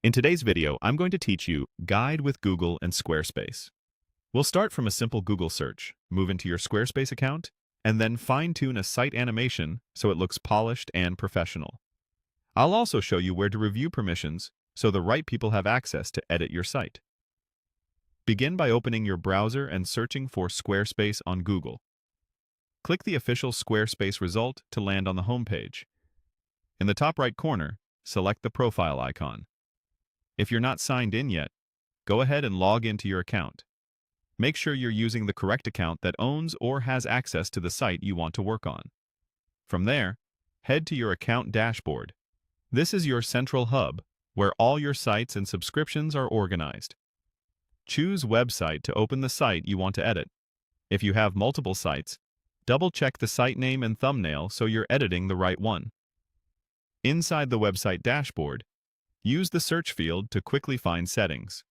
In today's video, I'm going to teach you Guide with Google and Squarespace. We'll start from a simple Google search, move into your Squarespace account, and then fine-tune a site animation so it looks polished and professional. I'll also show you where to review permissions so the right people have access to edit your site. Begin by opening your browser and searching for Squarespace on Google. Click the official Squarespace result to land on the home page. In the top right corner, select the profile icon. If you're not signed in yet, go ahead and log into your account. Make sure you're using the correct account that owns or has access to the site you want to work on. From there, head to your account dashboard. This is your central hub, where all your sites and subscriptions are organized. Choose Website to open the site you want to edit. If you have multiple sites, double-check the site name and thumbnail so you're editing the right one. Inside the website dashboard, use the search field to quickly find settings.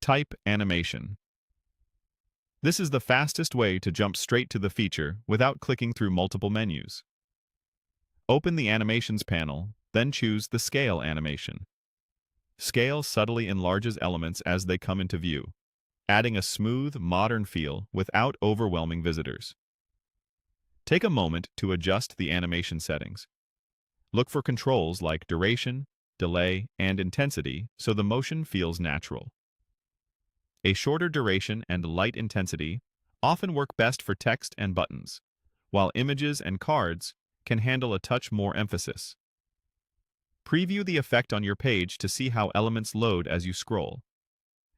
Type animation. This is the fastest way to jump straight to the feature without clicking through multiple menus. Open the Animations panel, then choose the Scale animation. Scale subtly enlarges elements as they come into view, adding a smooth, modern feel without overwhelming visitors. Take a moment to adjust the animation settings. Look for controls like duration, delay, and intensity so the motion feels natural. A shorter duration and light intensity often work best for text and buttons, while images and cards can handle a touch more emphasis. Preview the effect on your page to see how elements load as you scroll.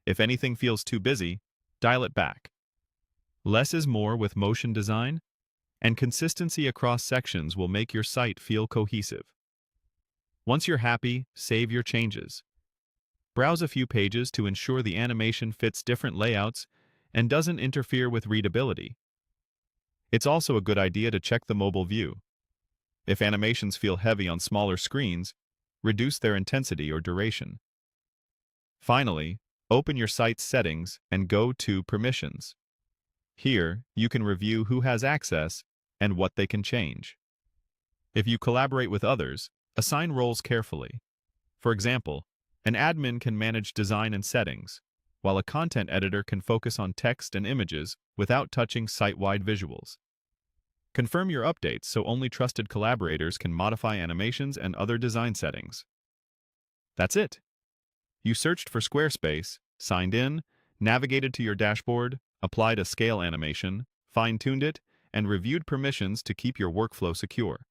If anything feels too busy, dial it back. Less is more with motion design, and consistency across sections will make your site feel cohesive. Once you're happy, save your changes. Browse a few pages to ensure the animation fits different layouts and doesn't interfere with readability. It's also a good idea to check the mobile view. If animations feel heavy on smaller screens, reduce their intensity or duration. Finally, open your site's settings and go to Permissions. Here, you can review who has access and what they can change. If you collaborate with others, assign roles carefully. For example, an admin can manage design and settings, while a content editor can focus on text and images without touching site-wide visuals. Confirm your updates so only trusted collaborators can modify animations and other design settings. That's it. You searched for Squarespace, signed in, navigated to your dashboard, applied a scale animation, fine-tuned it, and reviewed permissions to keep your workflow secure.